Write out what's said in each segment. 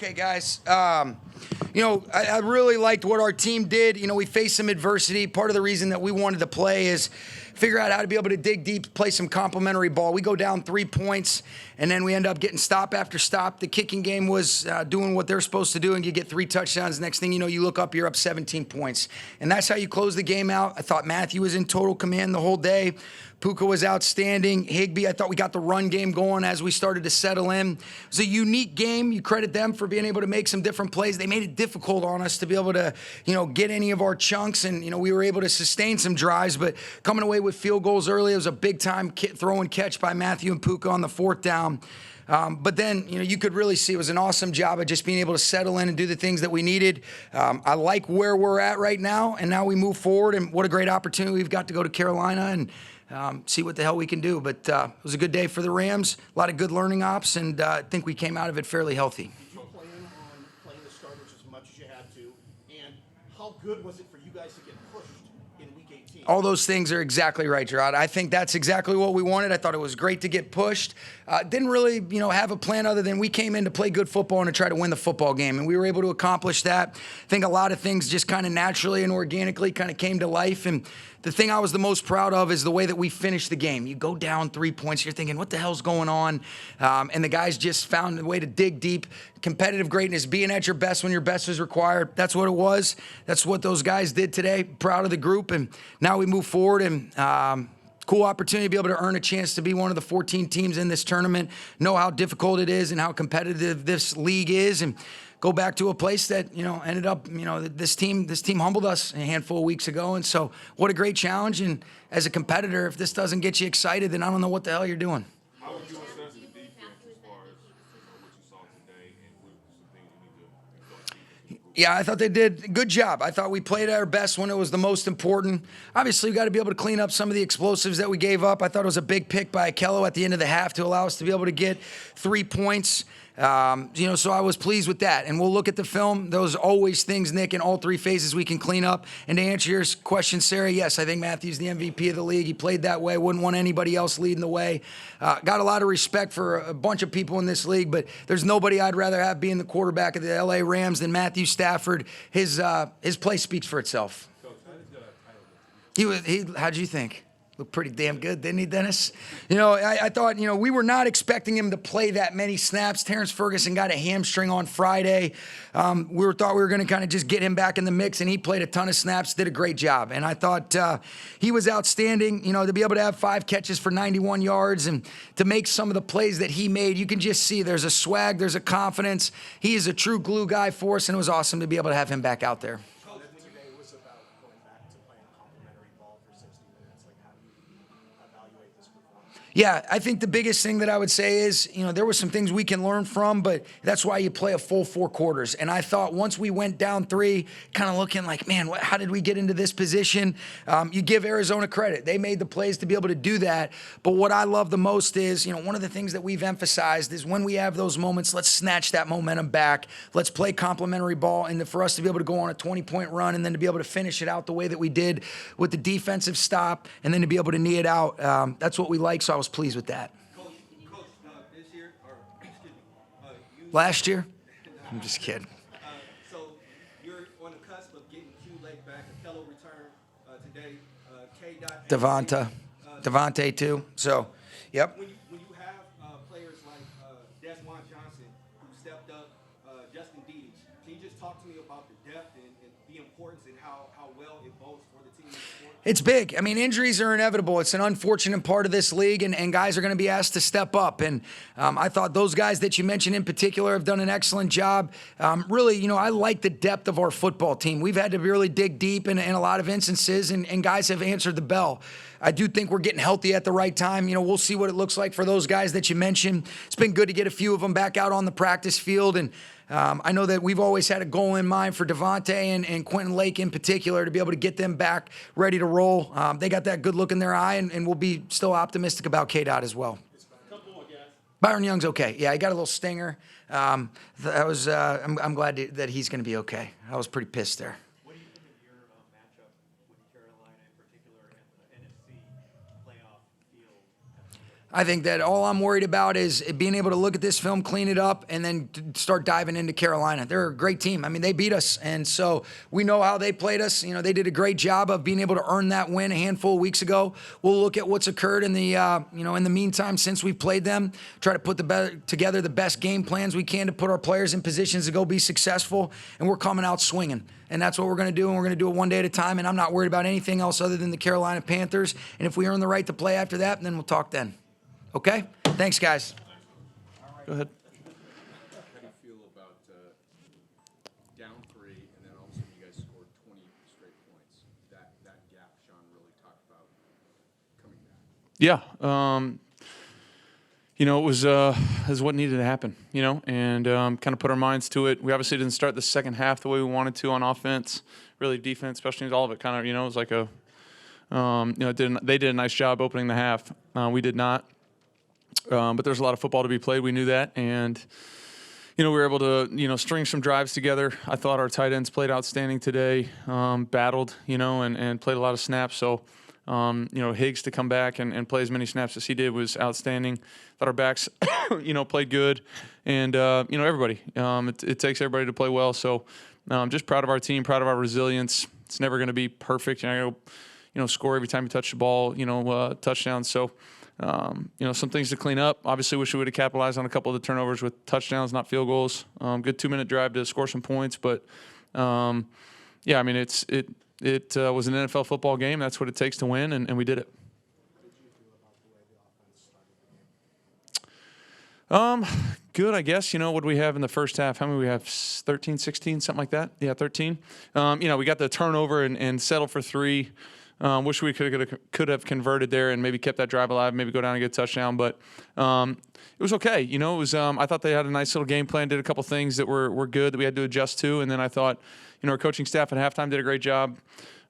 Okay, guys. I really liked what our team did. We faced some adversity. Part of the reason that we wanted to play is figure out how to be able to dig deep, play some complimentary ball. We go down 3 points, and then we end up getting stop after stop. The kicking game was doing what they're supposed to do, and you get 3 touchdowns. Next thing you know, you look up, you're up 17 points. And that's how you close the game out. I thought Matthew was in total command the whole day. Puka was outstanding. Higbee, I thought we got the run game going as we started to settle in. It was a unique game. You credit them for being able to make some different plays. They made it difficult on us to be able to, get any of our chunks, and, we were able to sustain some drives, but coming away with field goals early, it was a big-time throw and catch by Matthew and Puka on the 4th down. But then, you could really see it was an awesome job of just being able to settle in and do the things that we needed. I like where we're at right now, and now we move forward, and what a great opportunity we've got to go to Carolina and see what the hell we can do. But it was a good day for the Rams, a lot of good learning ops, and I think we came out of it fairly healthy. Did you plan on playing the starters as much as you had to? And how good was it for you guys to get pushed in Week 18? All those things are exactly right, Gerard. I think that's exactly what we wanted. I thought it was great to get pushed. Didn't really, have a plan other than we came in to play good football and to try to win the football game, and we were able to accomplish that. I think a lot of things just kind of naturally and organically kind of came to life, and the thing I was the most proud of is the way that we finished the game. You go down 3 points, you're thinking, what the hell's going on? And the guys just found a way to dig deep. Competitive greatness, being at your best when your best is required. That's what it was. That's what those guys did today. Proud of the group. And now we move forward, and cool opportunity to be able to earn a chance to be one of the 14 teams in this tournament, know how difficult it is and how competitive this league is, and go back to a place that, ended up, this team humbled us a handful of weeks ago. And so what a great challenge. And as a competitor, if this doesn't get you excited, then I don't know what the hell you're doing. How would you assess the defense as far as what you saw today and what some things you need to Yeah, I thought they did a good job. I thought we played at our best when it was the most important. Obviously, we got to be able to clean up some of the explosives that we gave up. I thought it was a big pick by Akello at the end of the half to allow us to be able to get 3 points. So I was pleased with that. And we'll look at the film. Those are always things, Nick, in all 3 phases we can clean up. And to answer your question, Sarah, yes, I think Matthew's the MVP of the league. He played that way. Wouldn't want anybody else leading the way. Got a lot of respect for a bunch of people in this league, but there's nobody I'd rather have being the quarterback of the LA Rams than Matthew Stafford. His play speaks for itself. How'd you think? Looked pretty damn good, didn't he, Dennis? I thought, we were not expecting him to play that many snaps. Terrence Ferguson got a hamstring on Friday. Thought we were going to kind of just get him back in the mix, and he played a ton of snaps, did a great job. And I thought he was outstanding, to be able to have 5 catches for 91 yards and to make some of the plays that he made. You can just see there's a swag, there's a confidence. He is a true glue guy for us, and it was awesome to be able to have him back out there. Yeah, I think the biggest thing that I would say is, there were some things we can learn from, but that's why you play a full 4 quarters. And I thought once we went down 3, kind of looking like, man, how did we get into this position? You give Arizona credit. They made the plays to be able to do that. But what I love the most is, one of the things that we've emphasized is when we have those moments, let's snatch that momentum back. Let's play complimentary ball. And for us to be able to go on a 20-point run and then to be able to finish it out the way that we did with the defensive stop and then to be able to knee it out, that's what we like. So I was pleased with that. Coach, this year, or excuse me, last year? I'm just kidding. So you're on the cusp of getting Q-Lake back. Akello returned today. Devontae too. So, yep. When you have players like Desmond Johnson who stepped up, Justin Deeds, can you just talk to me about the depth and the importance and how well it bodes for the team? It's big. I mean, injuries are inevitable. It's an unfortunate part of this league, and guys are going to be asked to step up. And I thought those guys that you mentioned in particular have done an excellent job. Really, I like the depth of our football team. We've had to really dig deep in a lot of instances, and guys have answered the bell. I do think we're getting healthy at the right time. We'll see what it looks like for those guys that you mentioned. It's been good to get a few of them back out on the practice field, and I know that we've always had a goal in mind for Devontae and Quentin Lake in particular to be able to get them back ready to roll. They got that good look in their eye, and we'll be still optimistic about K-Dot as well. Byron Young's okay. Yeah, he got a little stinger. I'm glad that he's going to be okay. I was pretty pissed there. What do you think of your matchup with Carolina in particular and the NFC playoff field? I think that all I'm worried about is being able to look at this film, clean it up, and then start diving into Carolina. They're a great team. I mean, they beat us, and so we know how they played us. You know, they did a great job of being able to earn that win a handful of weeks ago. We'll look at what's occurred in the in the meantime since we've played them. Try to put together the best game plans we can to put our players in positions to go be successful, and we're coming out swinging. And that's what we're going to do, and we're going to do it one day at a time. And I'm not worried about anything else other than the Carolina Panthers. And if we earn the right to play after that, then we'll talk then. Okay? Thanks, guys. Go ahead. How do you feel about down 3, and then all of a sudden you guys scored 20 straight points? That gap Sean really talked about coming back. Yeah. It was what needed to happen, and kind of put our minds to it. We obviously didn't start the second half the way we wanted to on offense, really defense, special teams, all of it kind of, it was like they did a nice job opening the half. We did not. But there's a lot of football to be played. We knew that. And, we were able to, string some drives together. I thought our tight ends played outstanding today, battled, and played a lot of snaps. So, Higgs to come back and play as many snaps as he did was outstanding. Thought our backs, played good. And, everybody. It takes everybody to play well. So, just proud of our team, proud of our resilience. It's never going to be perfect. Score every time you touch the ball, touchdowns. So, some things to clean up. Obviously, wish we would have capitalized on a couple of the turnovers with touchdowns, not field goals. Good 2-minute drive to score some points, but it was an NFL football game. That's what it takes to win, and we did it. Good, I guess. What do we have in the first half? How many we have? 13, 16, something like that? Yeah, 13. We got the turnover and settled for 3. Wish we could have converted there and maybe kept that drive alive, maybe go down and get a touchdown. But it was okay. It was. I thought they had a nice little game plan, did a couple things that were good that we had to adjust to. And then I thought, our coaching staff at halftime did a great job,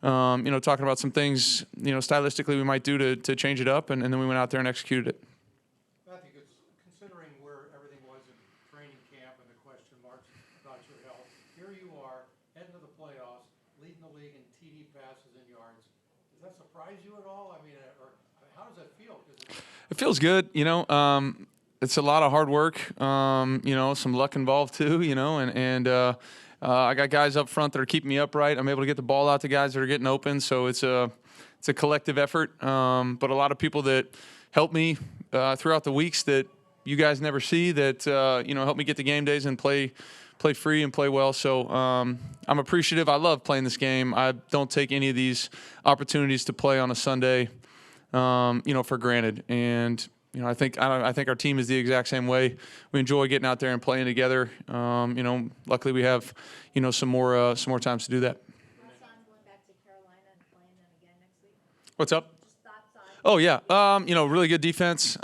talking about some things, stylistically we might do to change it up. And then we went out there and executed it. Matthew, considering where everything was in training camp and the question marks about your health, here you are, heading to the playoffs, leading the league in TD passes and yards. Does that surprise you at all? I mean, how does that feel? It feels good, It's a lot of hard work, some luck involved too, and I got guys up front that are keeping me upright. I'm able to get the ball out to guys that are getting open, so it's a collective effort. But a lot of people that help me throughout the weeks that you guys never see that help me get to game days and play free and play well. So I'm appreciative. I love playing this game. I don't take any of these opportunities to play on a Sunday, for granted. And I think our team is the exact same way. We enjoy getting out there and playing together. Luckily we have some more times to do that. Thoughts on going back to Carolina and playing them again next week? What's up? Just thoughts on. Oh yeah, really good defense.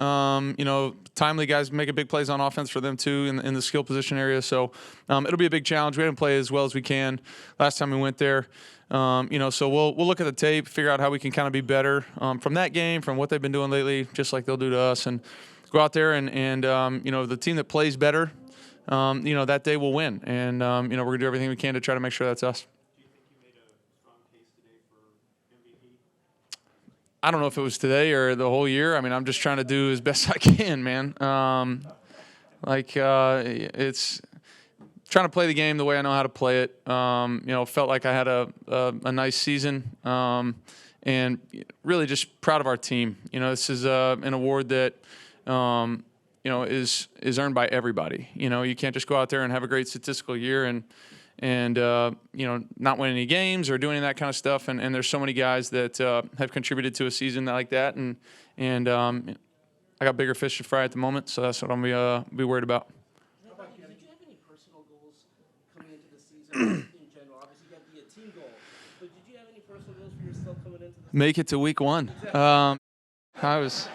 Timely guys making big plays on offense for them too in the skill position area. So it'll be a big challenge. We didn't play as well as we can last time we went there. So we'll look at the tape, figure out how we can kind of be better from that game, from what they've been doing lately, just like they'll do to us, and go out there and the team that plays better, that day will win. And we're gonna do everything we can to try to make sure that's us. Do you think you made a strong case today for MVP? I don't know if it was today or the whole year. I mean, I'm just trying to do as best I can, man. It's trying to play the game the way I know how to play it. Felt like I had a nice season, and really just proud of our team. This is an award that is earned by everybody. You can't just go out there and have a great statistical year and not win any games or do any of that kind of stuff. And there's so many guys that have contributed to a season like that. And I got bigger fish to fry at the moment, so that's what I'm be worried about. Did you have any personal goals coming into the season in general? Obviously, you got the team goal, but did you have any personal goals for yourself coming into the season? Make it to week 1. I was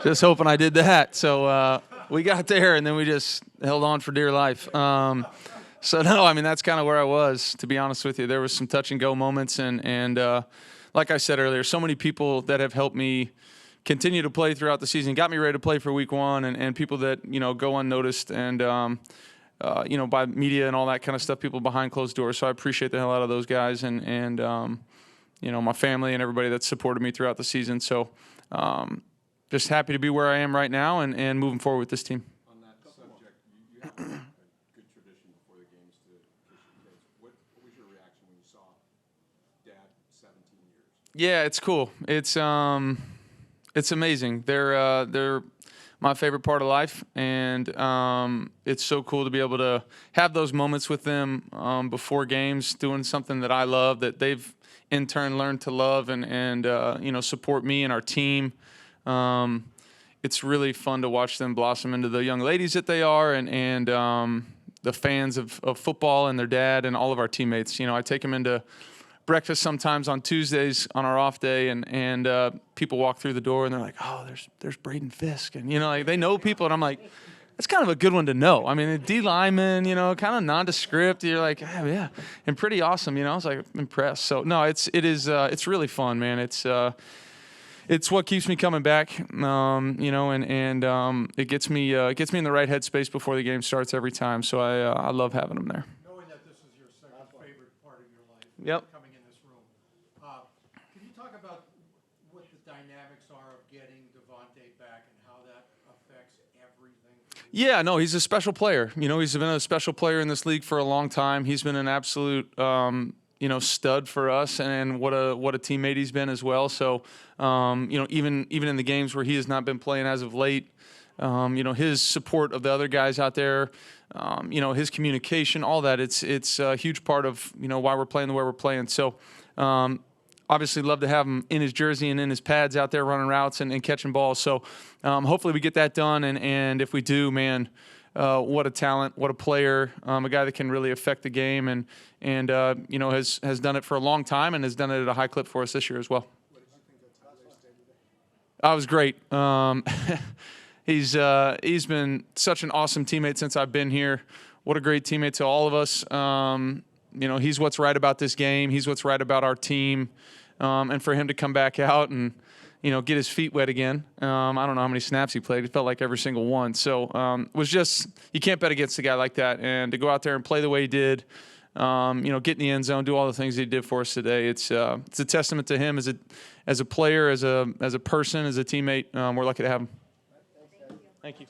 just hoping I did that. So we got there, and then we just held on for dear life. So, no, I mean, that's kind of where I was, to be honest with you. There was some touch-and-go moments, and like I said earlier, so many people that have helped me continue to play throughout the season, got me ready to play for week 1, and people that, go unnoticed and, by media and all that kind of stuff, people behind closed doors. So I appreciate the hell out of those guys and my family and everybody that supported me throughout the season. So, just happy to be where I am right now and moving forward with this team. On that subject, you have a good tradition before the games to kiss your kids. What was your reaction when you saw Dad 17 years? Yeah, it's cool. It's amazing. They're my favorite part of life, and it's so cool to be able to have those moments with them before games, doing something that I love, that they've in turn learned to love and support me and our team. It's really fun to watch them blossom into the young ladies that they are, and the fans of football and their dad and all of our teammates. I take them into breakfast sometimes on Tuesdays on our off day, and people walk through the door and they're like, "Oh, there's Braden Fisk," and like they know people, and I'm like, that's kind of a good one to know. I mean, a D lineman, kind of nondescript. You're like, oh, yeah, and pretty awesome. I was like impressed. So no, it's really fun, man. It's what keeps me coming back, and it gets me in the right headspace before the game starts every time. So I love having them there. Knowing that this is your second favorite part of your life, Yep. coming in this room, can you talk about what the dynamics are of getting Devontae back and how that affects everything? Yeah, no, he's a special player. He's been a special player in this league for a long time. He's been an absolute stud for us, and what a teammate he's been as well. So, even in the games where he has not been playing as of late, his support of the other guys out there, his communication, all that, it's a huge part of why we're playing the way we're playing. So, obviously love to have him in his jersey and in his pads out there running routes and catching balls. So, hopefully we get that done, and if we do, man. What a talent, what a player, a guy that can really affect the game, and has done it for a long time and has done it at a high clip for us this year as well. I was great. He's been such an awesome teammate since I've been here. What a great teammate to all of us. He's what's right about this game. He's what's right about our team. And for him to come back out and get his feet wet again. I don't know how many snaps he played. It felt like every single one. So was just, you can't bet against a guy like that. And to go out there and play the way he did, get in the end zone, do all the things he did for us today. It's a testament to him as a player, as a person, as a teammate. We're lucky to have him. Thank you. Thank you.